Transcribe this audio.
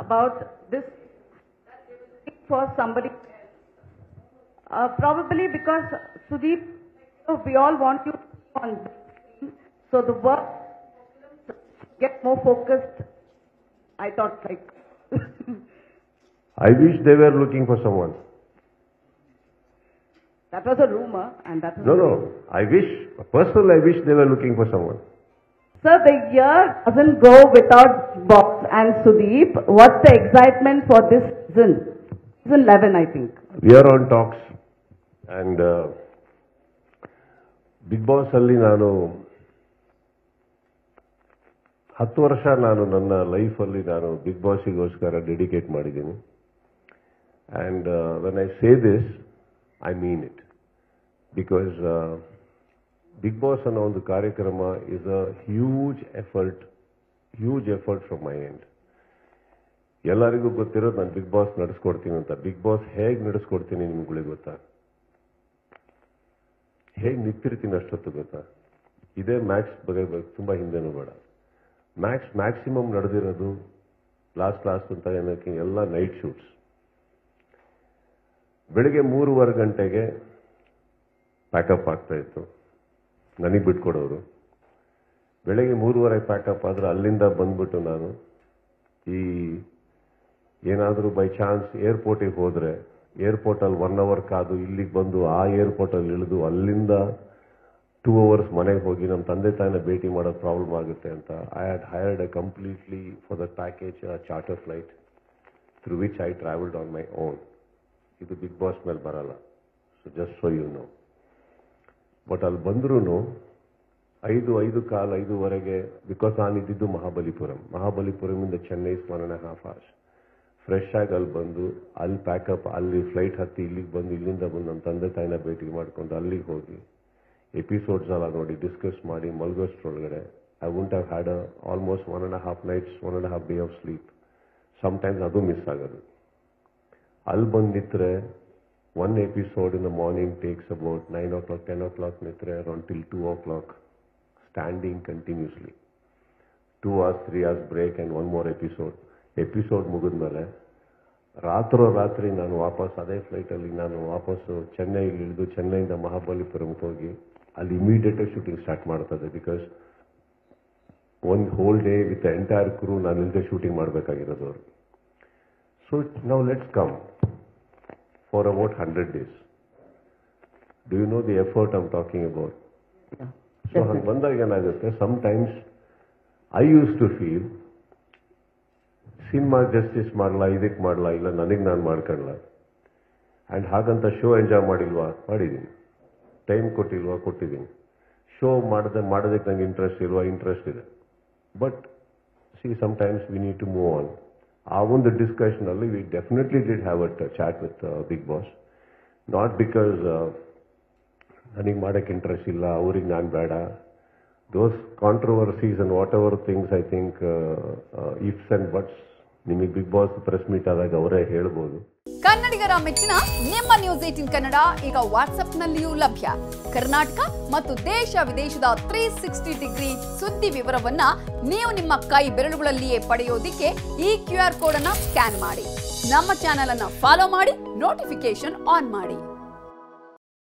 about this for somebody. Probably because Sudeep, we all want you on, so the work get more focused. I thought like. I wish they were looking for someone. That was a rumor, and that was No. Personally, I wish they were looking for someone. Sir, the year doesn't go without Boss and Sudeep. What's the excitement for this season? Season 11, I think. We are on talks, and Big Boss ಅಲ್ಲಿ ನಾನು 10 ವರ್ಷ ನಾನು ನನ್ನ ಲೈಫಲ್ಲಿ ನಾನು big ಬಾಸ್ಗೋಸ್ಕರ dedicate ಮಾಡಿದ್ದೀನಿ. And when I say this, I mean it. Because Big Boss ಅನ್ನೋ ಒಂದು ಕಾರ್ಯಕ್ರಮ is a huge effort from my end. ಎಲ್ಲರಿಗೂ ಗೊತ್ತಿರೋದು ನಾನು ಬಿಗ್ ಬಾಸ್ ನಡೆಸ್ಕೊಡ್ತೀನಿ ಅಂತ. ಬಿಗ್ ಬಾಸ್ ಹೇಗೆ ನಡೆಸ್ಕೊಡ್ತೀನಿ ನಿಮ್ಗಳಿಗೆ ಗೊತ್ತಾ? ಹೇಗೆ ನಿಂತಿರ್ತೀನಿ ಅಷ್ಟೊತ್ತು ಗೊತ್ತಾ? ಇದೇ ಮ್ಯಾಕ್ಸ್ ಬಗ್ಗೆ ತುಂಬಾ ಹಿಂದೆನೂ ಬೇಡ. ಮ್ಯಾಕ್ಸಿಮಮ್ ನಡೆದಿರೋದು ಲಾಸ್ಟ್ ಅಂತ ಏನಕ್ಕೆ ಎಲ್ಲ ನೈಟ್ ಶೂಟ್ಸ್. ಬೆಳಿಗ್ಗೆ 3:15 ಗಂಟೆಗೆ ಪ್ಯಾಕಪ್ ಆಗ್ತಾ ಇತ್ತು, ನನಗೆ ಬಿಟ್ಕೊಡೋರು. ಬೆಳಗ್ಗೆ 3:30 ಪ್ಯಾಕಪ್ ಆದ್ರೆ ಅಲ್ಲಿಂದ ಬಂದ್ಬಿಟ್ಟು ನಾನು ಈ ಏನಾದರೂ ಬೈ ಚಾನ್ಸ್ ಏರ್ಪೋರ್ಟಿಗೆ ಹೋದ್ರೆ ಏರ್ಪೋರ್ಟಲ್ಲಿ 1 hour ಕಾದು ಇಲ್ಲಿಗೆ ಬಂದು ಆ ಏರ್ಪೋರ್ಟಲ್ಲಿ ಇಳಿದು ಅಲ್ಲಿಂದ 2 hours ಮನೆಗೆ ಹೋಗಿ ನಮ್ಮ ತಂದೆ ತಾಯಿನ ಭೇಟಿ ಮಾಡೋದು ಪ್ರಾಬ್ಲಮ್ ಆಗುತ್ತೆ ಅಂತ I had hired completely for the package charter flight through which I travelled on my own. ಇದು ಬಿಗ್ ಬಾಸ್ ಮೇಲೆ ಬರಲ್ಲ, so just so you know. But ಅಲ್ಲಿ ಬಂದ್ರೂ 5:15 ಬಿಕಾಸ್ ನಾನು ಇದ್ದಿದ್ದು ಮಹಾಬಲಿಪುರಮಿಂದ ಚೆನ್ನೈ 1.5 hours. ಫ್ರೆಶ್ ಆಗಿ ಅಲ್ಲಿ ಬಂದು ಅಲ್ಲಿ ಪ್ಯಾಕಪ್, ಅಲ್ಲಿ ಫ್ಲೈಟ್ ಹತ್ತಿ ಇಲ್ಲಿಗೆ ಬಂದು ಇಲ್ಲಿಂದ ಬಂದು ನಮ್ಮ ತಂದೆ ತಾಯಿನ ಭೇಟಿ ಮಾಡಿಕೊಂಡು ಅಲ್ಲಿಗೆ ಹೋಗಿ ಎಪಿಸೋಡ್ಸ್ ಎಲ್ಲ ನೋಡಿ ಡಿಸ್ಕಸ್ ಮಾಡಿ ಮಲ್ಗೋಷ್ಟ್ರೊಳಗಡೆ I won't have had almost 1.5 nights, 1.5 day of sleep. Sometimes ಅದು ಮಿಸ್ ಆಗೋದು. ಅಲ್ಲಿ ಬಂದು ನಿಂತರೆ 1 episode in the morning takes about 9 o'clock, 10 o'clock ನಿಂತರೆ around till 2 o'clock standing continuously. 2 hours, 3 hours break and 1 more episode. Episode ಮುಗಿದ್ಮೇಲೆ ರಾತ್ರಿ ನಾನು ವಾಪಸ್ ಅದೇ ಫ್ಲೈಟಲ್ಲಿ ನಾನು ವಾಪಸ್ಸು ಚೆನ್ನೈಗೆ ಇಳಿದು ಚೆನ್ನೈಯಿಂದ ಮಹಾಬಲಿಪುರಂಗೆ ಹೋಗಿ ಅಲ್ಲಿ ಇಮಿಡಿಯೇಟಾಗಿ ಶೂಟಿಂಗ್ ಸ್ಟಾರ್ಟ್ ಮಾಡ್ತದೆ. Because 1 whole day with entire ಕ್ರೂ ನಾನು ಇಲ್ಲದೆ ಶೂಟಿಂಗ್ ಮಾಡಬೇಕಾಗಿರೋದು ಅವರು. ಸೊ ನಾವು let's come for about 100 days. Do you know the effort I'm talking about? So ಹಂಗೆ ಬಂದಾಗ ಏನಾಗುತ್ತೆ, sometimes I use to feel cinema justice ಮಾಡಲ್ಲ, ಇದಕ್ಕೆ ಮಾಡಲ್ಲ, ಇಲ್ಲ ನನಗೆ ನಾನು ಮಾಡ್ಕೊಳ್ಳಲ್ಲ. ಆ್ಯಂಡ್ ಹಾಗಂತ ಶೋ ಎಂಜಾಯ್ ಮಾಡಿಲ್ವಾ? ಮಾಡಿದ್ದೀನಿ. ಟೈಮ್ ಕೊಟ್ಟಿದ್ದೀನಿ. ಶೋ ಮಾಡೋದಕ್ಕೆ ನಂಗೆ ಇಂಟ್ರೆಸ್ಟ್ ಇದೆ. But see sometimes we need to move on. ಆ ಒಂದು ಡಿಸ್ಕಷನಲ್ಲಿ we definitely did have a chat with Bigg Boss. Not because ನನಗೆ ಮಾಡೋಕ್ಕೆ ಇಂಟ್ರೆಸ್ಟ್ ಇಲ್ಲ, ಅವ್ರಿಗೆ ನಾನು ಬೇಡ. Those controversies and whatever things I think ಇಫ್ಸ್ and buds ನಿಮಗೆ ಬಿಗ್ ಬಾಸ್ ಪ್ರೆಸ್ ಮೀಟ್ ಆದಾಗ ಅವರೇ ಹೇಳ್ಬೋದು. ಕನ್ನಡಿಗರ ಮೆಚ್ಚಿನ ನಿಮ್ಮ ನ್ಯೂಸ್ 18 ಕನ್ನಡ ಈಗ ವಾಟ್ಸ್ಆಪ್ನಲ್ಲಿಯೂ ಲಭ್ಯ. ಕರ್ನಾಟಕ ಮತ್ತು ದೇಶ ವಿದೇಶದ 360 ಡಿಗ್ರಿ ಸುದ್ದಿ ವಿವರವನ್ನ ನೀವು ನಿಮ್ಮ ಕೈ ಬೆರಳುಗಳಲ್ಲಿಯೇ ಪಡೆಯೋದಿಕ್ಕೆ ಈ QR ಕೋಡ್ ಅನ್ನ ಸ್ಕ್ಯಾನ್ ಮಾಡಿ. ನಮ್ಮ ಚಾನೆಲ್ ಅನ್ನ ಫಾಲೋ ಮಾಡಿ, ನೋಟಿಫಿಕೇಶನ್ ಆನ್ ಮಾಡಿ.